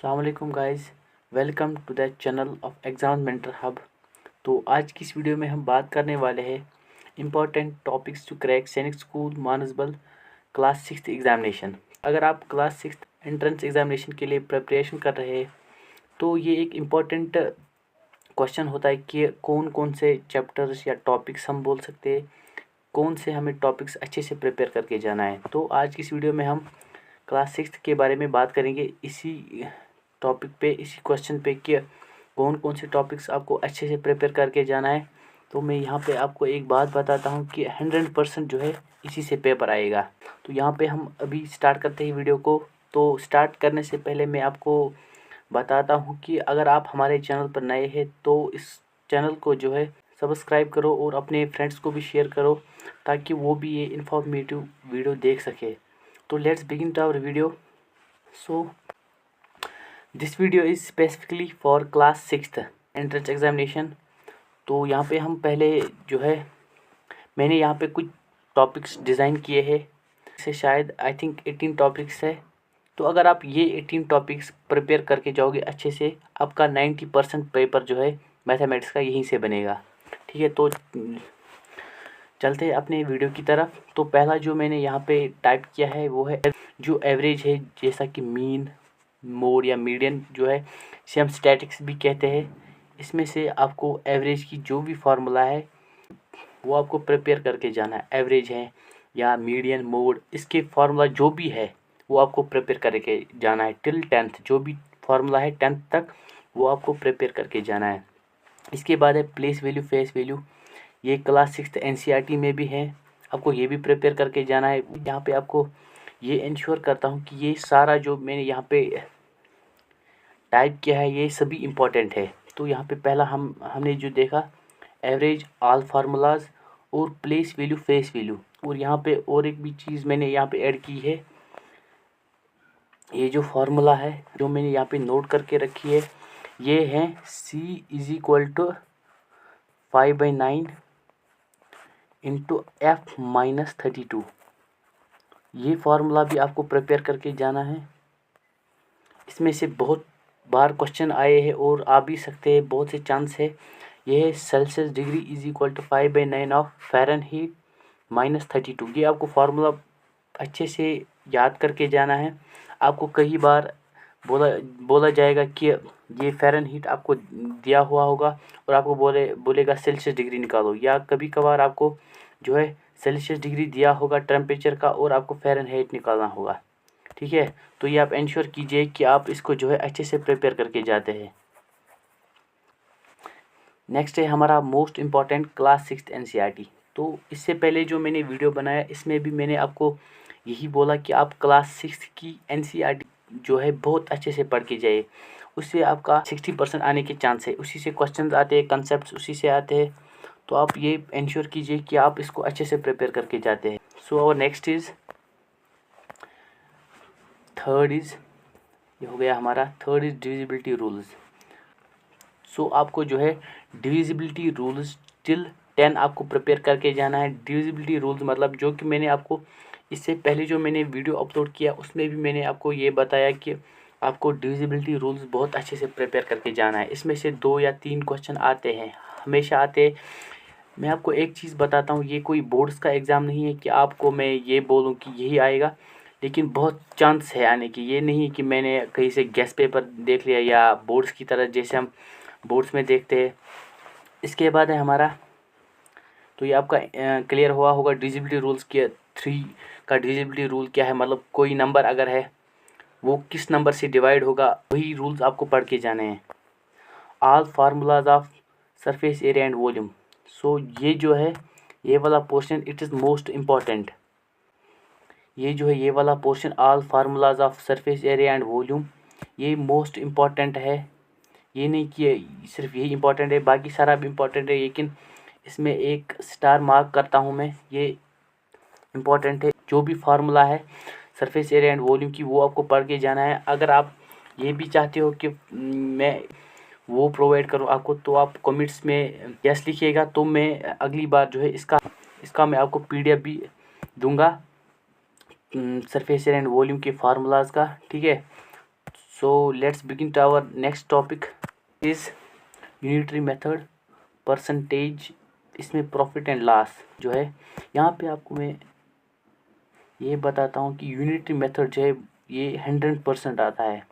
अस्सलाम वालेकुम guys, welcome to the channel of Exam Mentor Hub. तो आज की इस वीडियो में हम बात करने वाले हैं इम्पॉर्टेंट टॉपिक्स टू क्रैक सैनिक स्कूल मानसबल क्लास 6 एग्ज़ामिनेशन। अगर आप क्लास 6 एंट्रेंस एग्ज़ामिनेशन के लिए प्रिपरेशन कर रहे हैं तो ये एक इम्पॉर्टेंट क्वेश्चन होता है कि कौन कौन से चैप्टर्स या टॉपिक्स हम बोल सकते हैं, कौन से हमें टॉपिक्स अच्छे से प्रिपेयर करके जाना है। तो आज की इस वीडियो में हम क्लास 6 के बारे में बात करेंगे, इसी टॉपिक पे, इसी क्वेश्चन पे कि कौन कौन से टॉपिक्स आपको अच्छे से प्रिपेयर करके जाना है। तो मैं यहाँ पे आपको एक बात बताता हूँ कि 100% जो है इसी से पेपर आएगा। तो यहाँ पे हम अभी स्टार्ट करते हैं वीडियो को। तो स्टार्ट करने से पहले मैं आपको बताता हूँ कि अगर आप हमारे चैनल पर नए हैं तो इस चैनल को जो है सब्सक्राइब करो और अपने फ्रेंड्स को भी शेयर करो ताकि वो भी ये इन्फॉर्मेटिव वीडियो देख सके। तो let's begin our video. So this video is specifically for class 6 entrance examination. तो यहाँ पे हम पहले जो है मैंने यहाँ पे कुछ टॉपिक्स डिज़ाइन किए हैं, से शायद आई थिंक 18 टॉपिक्स है। तो अगर आप ये 18 टॉपिक्स प्रिपेयर करके जाओगे अच्छे से, आपका 90% पेपर जो है मैथमेटिक्स का यहीं से बनेगा। ठीक है, तो चलते हैं अपने वीडियो की तरफ। तो पहला जो मैंने यहाँ पे टाइप किया है वो है जो एवरेज है, जैसा कि मीन, मोड या मीडियन जो है, इसे हम स्टैटिक्स भी कहते हैं। इसमें से आपको एवरेज की जो भी फार्मूला है वो आपको प्रिपेयर करके जाना है। एवरेज है या मीडियन, मोड, इसके फार्मूला जो भी है वो आपको प्रिपेयर करके जाना है। टिल 10th जो भी फार्मूला है 10th तक वो आपको प्रिपेयर करके जाना है। इसके बाद है प्लेस वैल्यू, फेस वैल्यू, ये क्लास 6 NCERT में भी है, आपको ये भी प्रिपेयर करके जाना है। यहाँ पे आपको ये इंश्योर करता हूँ कि ये सारा जो मैंने यहाँ पे टाइप किया है ये सभी इम्पोर्टेंट है। तो यहाँ पे पहला हमने जो देखा एवरेज, ऑल फार्मूलाज और प्लेस वैल्यू, फेस वैल्यू। और यहाँ पे और एक भी चीज़ मैंने यहाँ पे ऐड की है, ये जो फार्मूला है जो मैंने यहाँ पे नोट करके रखी है, ये है C = 5/9 × F-32। ये फार्मूला भी आपको प्रिपेयर करके जाना है। इसमें से बहुत बार क्वेश्चन आए हैं और आ भी सकते हैं, बहुत से चांस है। ये है सेल्सियस डिग्री = 5/9 ऑफ फ़ारेनहीट -32। ये आपको फार्मूला अच्छे से याद करके जाना है। आपको कई बार बोला जाएगा कि ये फ़ारेनहीट आपको दिया हुआ होगा और आपको बोलेगा सेल्सियस डिग्री निकालो, या कभी कभार आपको जो है सेल्सियस डिग्री दिया होगा टेम्परेचर का और आपको फ़ारेनहीट निकालना होगा। ठीक है, तो ये आप इंश्योर कीजिए कि आप इसको जो है अच्छे से प्रिपेयर करके जाते हैं। नेक्स्ट है हमारा मोस्ट इम्पॉर्टेंट क्लास 6 NCERT। तो इससे पहले जो मैंने वीडियो बनाया इसमें भी मैंने आपको यही बोला कि आप क्लास 6 की NCERT जो है बहुत अच्छे से पढ़ के जाइए, उससे आपका 60% आने के चांस है। उसी से क्वेश्चन आते हैं, कंसेप्ट उसी से आते हैं। तो आप ये इंश्योर कीजिए कि आप इसको अच्छे से प्रिपेयर करके जाते हैं। So our next is third is, ये हो गया हमारा third is divisibility rules. So आपको जो है डिविजिबिलिटी रूल्स टिल 10 आपको प्रिपेयर करके जाना है। डिविजिबिलिटी रूल्स मतलब जो कि मैंने आपको इससे पहले जो मैंने वीडियो अपलोड किया उसमें भी मैंने आपको ये बताया कि आपको डिविजिबिलिटी रूल्स बहुत अच्छे से प्रिपेयर करके जाना है। इसमें से 2 या 3 क्वेश्चन आते हैं, हमेशा आते हैं। मैं आपको एक चीज़ बताता हूँ, ये कोई बोर्ड्स का एग्ज़ाम नहीं है कि आपको मैं ये बोलूँ कि यही आएगा, लेकिन बहुत चांस है आने की। ये नहीं कि मैंने कहीं से गेस पेपर देख लिया या बोर्ड्स की तरह जैसे हम बोर्ड्स में देखते हैं। इसके बाद है हमारा, तो ये आपका क्लियर हुआ होगा डिविजिबिलिटी रूल्स के 3 का डिविजिबिलिटी रूल क्या है। मतलब कोई नंबर अगर है वो किस नंबर से डिवाइड होगा, वही रूल्स आपको पढ़ के जाने हैं। All formulas of surface area and volume. So ये जो है ये वाला portion it is most important. ये जो है ये वाला portion all formulas of surface area and volume, ये मोस्ट इम्पॉर्टेंट है। ये नहीं कि सिर्फ यही इम्पोर्टेंट है, बाकी सारा भी इम्पोर्टेंट है, लेकिन इसमें एक स्टार मार्क करता हूँ मैं, ये इम्पोर्टेंट है। जो भी फार्मूला है सरफेस एरिया एंड वॉल्यूम की वो आपको पढ़ के जाना है। अगर आप ये भी चाहते हो कि मैं वो प्रोवाइड करूँ आपको, तो आप कमेंट्स में यस लिखिएगा, तो मैं अगली बार जो है इसका मैं आपको PDF भी दूंगा सरफेस एरिया एंड वॉल्यूम के फार्मूलाज का। ठीक है, So let's begin to our next topic is unitary method percentage. इसमें प्रॉफिट एंड लॉस जो है, यहाँ पे आपको मैं ये बताता हूँ कि यूनिटरी मेथड जो है ये 100% आता है,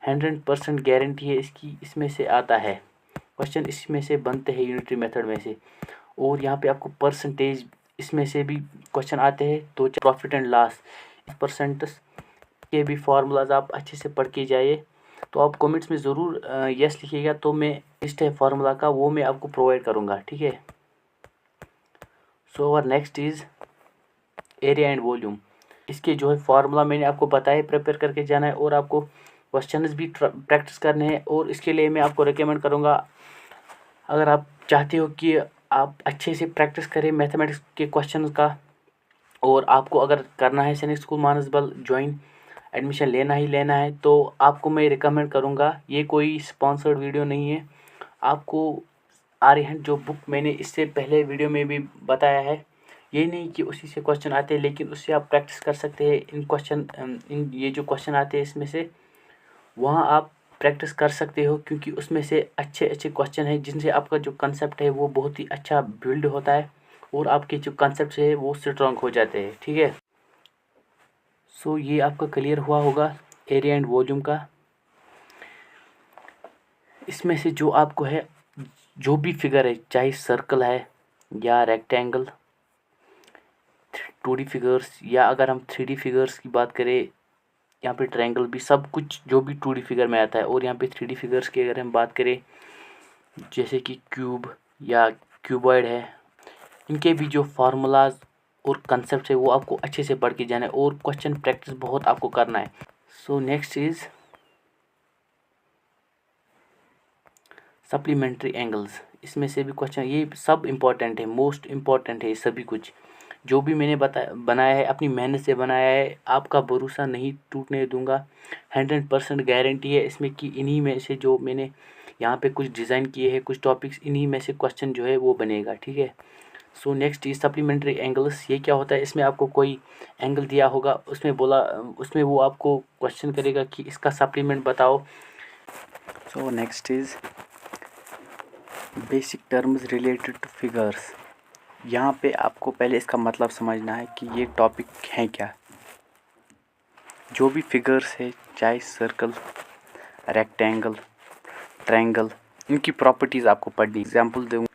100% गारंटी है इसकी, इसमें से आता है क्वेश्चन, इसमें से बनते हैं यूनिटरी मेथड में से। और यहाँ पे आपको परसेंटेज इसमें से भी क्वेश्चन आते हैं। तो प्रॉफिट एंड लॉस परसेंटेज के भी फार्मूलाज आप अच्छे से पढ़ के जाइए। तो आप कमेंट्स में ज़रूर यस लिखिएगा, तो मैं लिस्ट है फार्मूला का वो मैं आपको प्रोवाइड करूँगा, ठीक है। सो और next is area and volume. इसके जो है फार्मूला मैंने आपको बताया, प्रिपेयर करके जाना है और आपको क्वेश्चंस भी प्रैक्टिस करने हैं। और इसके लिए मैं आपको रिकमेंड करूँगा, अगर आप चाहते हो कि आप अच्छे से प्रैक्टिस करें मैथमेटिक्स के क्वेश्चन का, और आपको अगर करना है सैनिक स्कूल मानसबल ज्वाइन, एडमिशन लेना ही लेना है, तो आपको मैं रिकमेंड करूँगा, ये कोई स्पॉन्सर्ड वीडियो नहीं है, आपको आर्यहंट जो बुक मैंने इससे पहले वीडियो में भी बताया है, ये नहीं कि उसी से क्वेश्चन आते हैं, लेकिन उससे आप प्रैक्टिस कर सकते हैं। इन क्वेश्चन इन ये जो क्वेश्चन आते हैं इसमें से वहाँ आप प्रैक्टिस कर सकते हो, क्योंकि उसमें से अच्छे अच्छे क्वेश्चन हैं जिनसे आपका जो कंसेप्ट है वो बहुत ही अच्छा बिल्ड होता है और आपके जो कंसेप्ट है वो स्ट्रॉन्ग हो जाते हैं, ठीक है। सो ये आपका क्लियर हुआ होगा एरिया एंड वॉल्यूम का। इसमें से जो आपको है, जो भी फिगर है, चाहे सर्कल है या रेक्टेंगल, 2D फिगर्स, या अगर हम 3D फिगर्स की बात करें, यहाँ पे ट्रायंगल भी, सब कुछ जो भी 2D फिगर में आता है। और यहाँ पे 3D फिगर्स की अगर हम बात करें, जैसे कि क्यूब या क्यूबॉइड है, इनके भी जो फार्मूलाज और कंसेप्ट है वो आपको अच्छे से पढ़ के जाना है और क्वेश्चन प्रैक्टिस बहुत आपको करना है। So next is supplementary angles. इसमें से भी क्वेश्चन, ये सब इम्पोर्टेंट है, मोस्ट इम्पॉर्टेंट है ये सभी कुछ जो भी मैंने बनाया है, अपनी मेहनत से बनाया है, आपका भरोसा नहीं टूटने दूंगा, 100% गारंटी है इसमें कि इन्हीं में से जो मैंने यहाँ पे कुछ डिज़ाइन किए हैं, कुछ टॉपिक्स, इन्हीं में से क्वेश्चन जो है वो बनेगा, ठीक है। So next is supplementary angles. ये क्या होता है, इसमें आपको कोई एंगल दिया होगा, उसमें वो आपको क्वेश्चन करेगा कि इसका सप्लीमेंट बताओ। So next is basic terms related two figures. यहाँ पे आपको पहले इसका मतलब समझना है कि ये टॉपिक है क्या। जो भी फिगर्स है, चाहे सर्कल, रेक्टेंगल, ट्रायंगल, इनकी प्रॉपर्टीज़ आपको पढ़नी। एग्जांपल दूँ,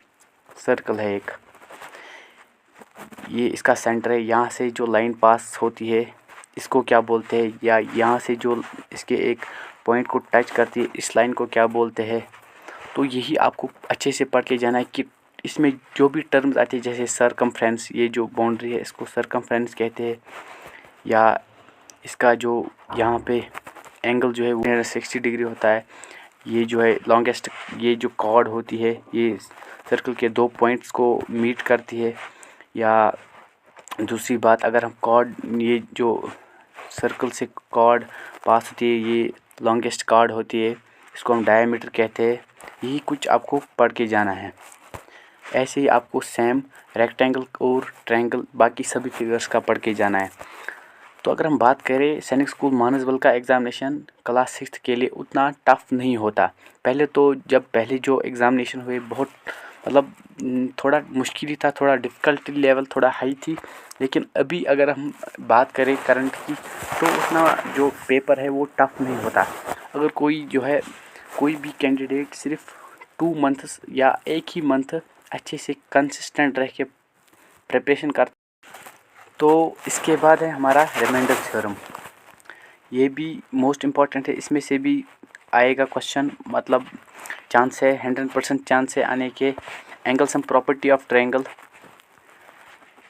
सर्कल है एक, ये इसका सेंटर है, यहाँ से जो लाइन पास होती है इसको क्या बोलते हैं, या यहाँ से जो इसके एक पॉइंट को टच करती है इस लाइन को क्या बोलते हैं। तो यही आपको अच्छे से पढ़ के जाना है कि इसमें जो भी टर्म्स आते हैं, जैसे सरकमफ्रेंस, ये जो बाउंड्री है इसको सरकमफ्रेंस कहते हैं, या इसका जो यहाँ पे एंगल जो है वो 60 डिग्री होता है, ये जो है लॉन्गेस्ट, ये जो कॉर्ड होती है ये सर्कल के 2 पॉइंट्स को मीट करती है। या दूसरी बात, अगर हम कॉर्ड, ये जो सर्कल से कॉर्ड पास होती है ये लॉन्गेस्ट कॉर्ड होती है, इसको हम डायमीटर कहते हैं। यही कुछ आपको पढ़ के जाना है। ऐसे ही आपको सेम रेक्टेंगल और ट्रायंगल, बाकी सभी फिगर्स का पढ़ के जाना है। तो अगर हम बात करें, सैनिक स्कूल मानसबल का एग्ज़ामिनेशन क्लास 6 के लिए उतना टफ़ नहीं होता। पहले तो जब पहले जो एग्ज़ामिनेशन हुए बहुत मतलब थोड़ा मुश्किल ही था, थोड़ा डिफ़िकल्टी लेवल थोड़ा हाई थी। लेकिन अभी अगर हम बात करें करंट की, तो उतना जो पेपर है वो टफ़ नहीं होता। अगर कोई जो है, कोई भी कैंडिडेट सिर्फ 2 मंथ्स या एक ही मंथ अच्छे से कंसिस्टेंट रह के प्रिपरेशन कर, तो इसके बाद है हमारा रिमाइंडर थ्योरम। ये भी मोस्ट इम्पॉर्टेंट है, इसमें से भी आएगा क्वेश्चन, मतलब चांस है 100% चांस है आने के। Angles and property of triangle,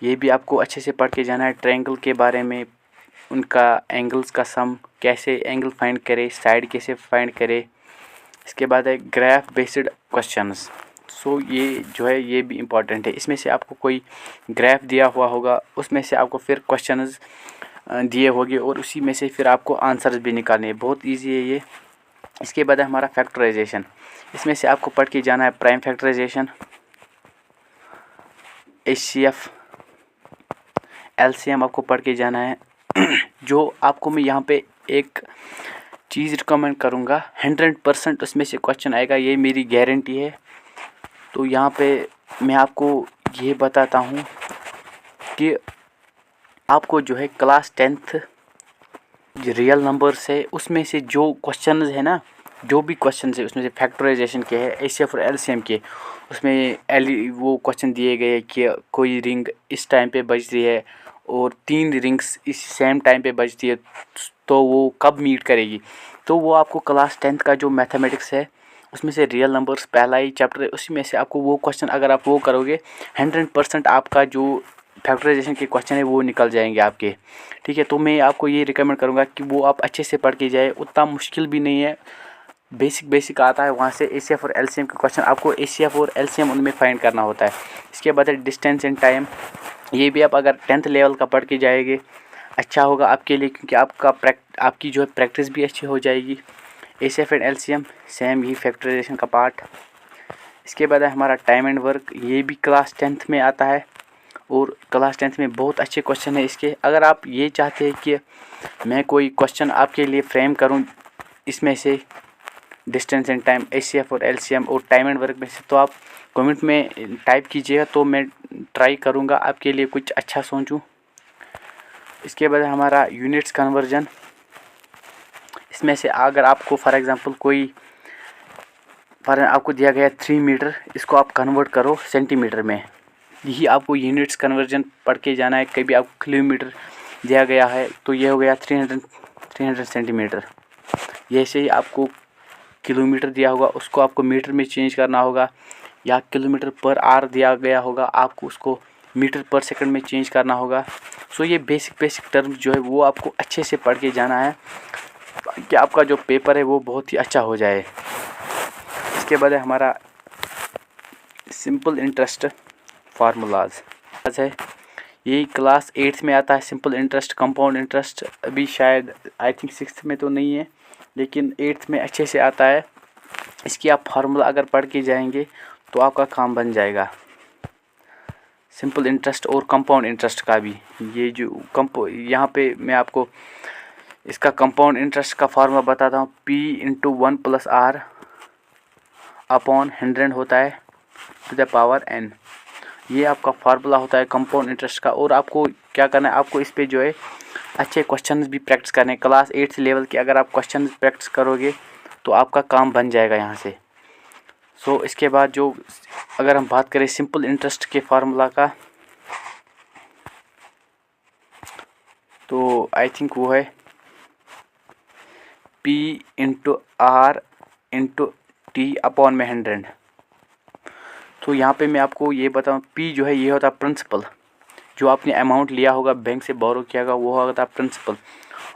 ये भी आपको अच्छे से पढ़ के जाना है। ट्रायंगल के बारे में, उनका एंगल्स का सम, कैसे एंगल फाइंड करे, साइड कैसे फाइंड करे। इसके बाद है ग्राफ बेस्ड क्वेश्चंस। सो ये जो है ये भी इम्पॉर्टेंट है। इसमें से आपको कोई ग्राफ दिया हुआ होगा, उसमें से आपको फिर क्वेश्चंस दिए होंगे और उसी में से फिर आपको आंसर्स भी निकालने हैं। बहुत इजी है ये। इसके बाद है हमारा फैक्टराइजेशन। इसमें से आपको पढ़ के जाना है प्राइम फैक्टराइजेशन, HCF, LCM आपको पढ़ के जाना है। जो आपको मैं यहाँ पे एक चीज़ रिकमेंड करूँगा 100% उसमें से क्वेश्चन आएगा, ये मेरी गारंटी है। तो यहाँ पे मैं आपको ये बताता हूँ कि आपको जो है क्लास 10th जो रियल नंबर्स है उसमें से जो क्वेश्चन है ना, जो भी क्वेश्चन है उसमें से फैक्टराइजेशन के है, एचसीएफ और एलसीएम के, उसमें वो क्वेश्चन दिए गए कि कोई रिंग इस टाइम पे बजती है और 3 रिंग्स इस सेम टाइम पे बजती है, तो वो कब मीट करेगी। तो वो आपको क्लास 10th का जो मैथमेटिक्स है उसमें से रियल नंबर्स पहला ही चैप्टर है, उसी में से आपको वो क्वेश्चन अगर आप वो करोगे 100% आपका जो फैक्टराइजेशन के क्वेश्चन है वो निकल जाएंगे आपके। ठीक है, तो मैं आपको ये रिकमेंड करूँगा कि वो आप अच्छे से पढ़ के जाए, उतना मुश्किल भी नहीं है, बेसिक आता है वहाँ से। एचसीएफ और एलसीएम के क्वेश्चन आपको एचसीएफ और एलसीएम उनमें फाइंड करना होता है। इसके बाद है डिस्टेंस एंड टाइम, ये भी आप अगर 10th लेवल का पढ़ के जाएंगे अच्छा होगा आपके लिए, क्योंकि आपकी जो है प्रैक्टिस भी अच्छी हो जाएगी। एचसीएफ एंड एलसीएम सेम ही फैक्टराइजेशन का पार्ट। इसके बाद है हमारा टाइम एंड वर्क, ये भी क्लास 10th में आता है और क्लास 10th में बहुत अच्छे क्वेश्चन है इसके। अगर आप ये चाहते हैं कि मैं कोई क्वेश्चन आपके लिए फ्रेम करूं इसमें से डिस्टेंस एंड टाइम, एचसीएफ और एलसीएम और टाइम एंड वर्क में से, तो आप कमेंट में टाइप कीजिएगा, तो मैं ट्राई करूंगा आपके लिए कुछ अच्छा सोचूं। इसके बाद हमारा यूनिट्स कन्वर्जन, इसमें से अगर आपको फॉर एग्ज़ाम्पल आपको दिया गया 3 मीटर, इसको आप कन्वर्ट करो सेंटीमीटर में, यही आपको यूनिट्स कन्वर्जन पढ़ के जाना है। कभी आपको किलोमीटर दिया गया है तो ये हो गया 300 सेंटीमीटर, जैसे ही आपको किलोमीटर दिया होगा उसको आपको मीटर में चेंज करना होगा, या किलोमीटर पर आवर दिया गया होगा आपको उसको मीटर पर सेकंड में चेंज करना होगा। सो ये बेसिक टर्म जो है वो आपको अच्छे से पढ़ के जाना है कि आपका जो पेपर है वो बहुत ही अच्छा हो जाए। इसके बाद है हमारा सिंपल इंटरेस्ट फार्मूलाज है, यही क्लास 8th में आता है। सिंपल इंटरेस्ट, कंपाउंड इंटरेस्ट अभी शायद आई थिंक 6th में तो नहीं है, लेकिन 8th में अच्छे से आता है। इसकी आप फार्मूला अगर पढ़ के जाएंगे तो आपका काम बन जाएगा। सिंपल इंटरेस्ट और कंपाउंड इंटरेस्ट का भी, ये जो यहाँ पे मैं आपको इसका कंपाउंड इंटरेस्ट का फार्मूला बताता हूँ। P/1 + R अपॉन 100 होता है टू द पावर n, ये आपका फार्मूला होता है कंपाउंड इंटरेस्ट का। और आपको क्या करना है, आपको इस पे जो है अच्छे क्वेश्चंस भी प्रैक्टिस करने हैं। क्लास 8th लेवल के अगर आप क्वेश्चन प्रैक्टिस करोगे तो आपका काम बन जाएगा यहाँ से। सो इसके बाद जो अगर हम बात करें सिंपल इंटरेस्ट के फार्मूला का, तो आई थिंक वो है P/R/T अपॉन में 100। तो यहाँ पे मैं आपको ये बताऊँ, P जो है ये होता है प्रिंसिपल, जो आपने अमाउंट लिया होगा बैंक से बोरो किया होगा वो होता है प्रिंसिपल,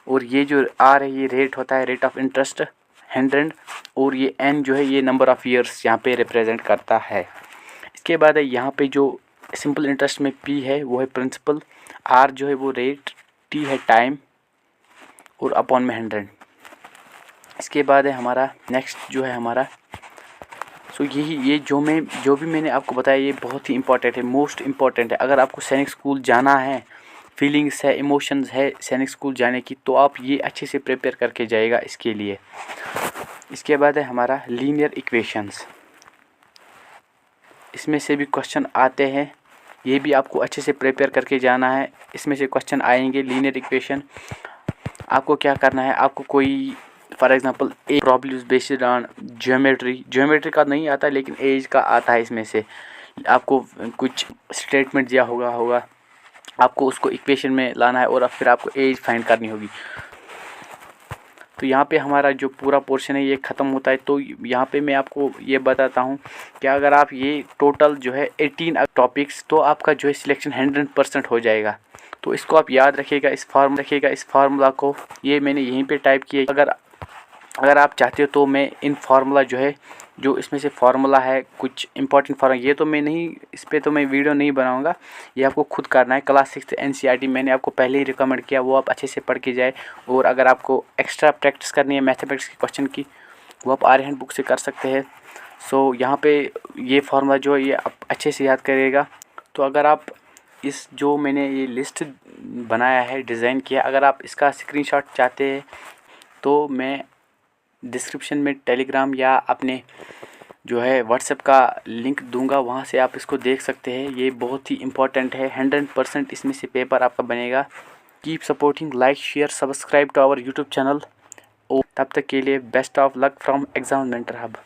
और ये जो R है ये रेट होता है, रेट ऑफ इंटरेस्ट 100, और ये N जो है ये नंबर ऑफ़ ईयर्स यहाँ पे रिप्रेजेंट करता है। इसके बाद है यहाँ पे जो सिंपल इंटरेस्ट में P है वो है प्रिंसिपल, R जो है वो रेट, T है टाइम और अपॉन में 100। इसके बाद है हमारा नेक्स्ट जो है हमारा, सो ये जो भी मैंने आपको बताया ये बहुत ही इंपॉर्टेंट है, मोस्ट इम्पॉर्टेंट है। अगर आपको सैनिक स्कूल जाना है, फीलिंग्स है, इमोशंस है सैनिक स्कूल जाने की, तो आप ये अच्छे से प्रिपेयर करके जाएगा इसके लिए। इसके बाद है हमारा लीनियर इक्वेशंस, इसमें से भी क्वेश्चन आते हैं, ये भी आपको अच्छे से प्रिपेयर करके जाना है। इसमें से क्वेश्चन आएंगे लीनियर इक्वेशन। आपको क्या करना है, आपको कोई for example A problems based on geometry का नहीं आता लेकिन एज का आता है। इसमें से आपको कुछ स्टेटमेंट दिया होगा आपको उसको इक्वेशन में लाना है और फिर आपको एज फाइंड करनी होगी। तो यहाँ पे हमारा जो पूरा पोर्शन है ये ख़त्म होता है। तो यहाँ पे मैं आपको ये बताता हूँ कि अगर आप ये टोटल जो है 18 टॉपिक्स, तो आपका जो है सिलेक्शन 100% हो जाएगा। तो इसको आप याद रखिएगा, इस फार्मूला को ये मैंने यहीं पे टाइप किया। अगर आप चाहते हो तो मैं इन फार्मूला जो है, जो इसमें से फार्मूला है कुछ इंपॉर्टेंट फार्मूला, ये तो मैं नहीं, इस पर तो मैं वीडियो नहीं बनाऊंगा, ये आपको खुद करना है। क्लास 6 NCERT मैंने आपको पहले ही रिकमेंड किया, वो आप अच्छे से पढ़ के जाए। और अगर आपको एक्स्ट्रा प्रैक्टिस करनी है मैथमेटिक्स के क्वेश्चन की, वो आप आर्यन बुक से कर सकते हैं। सो यहाँ पे ये फार्मूला जो है ये आप अच्छे से याद करिएगा। तो अगर आप इस जो मैंने ये लिस्ट बनाया है, डिज़ाइन किया, अगर आप इसका स्क्रीनशॉट चाहते हैं तो मैं डिस्क्रिप्शन में टेलीग्राम या अपने जो है व्हाट्सएप का लिंक दूंगा, वहाँ से आप इसको देख सकते हैं। ये बहुत ही इम्पोर्टेंट है, 100% इसमें से पेपर आपका बनेगा। Keep supporting, like, share, subscribe to our YouTube channel. और तब तक के लिए best of luck from Exam Mentor hub.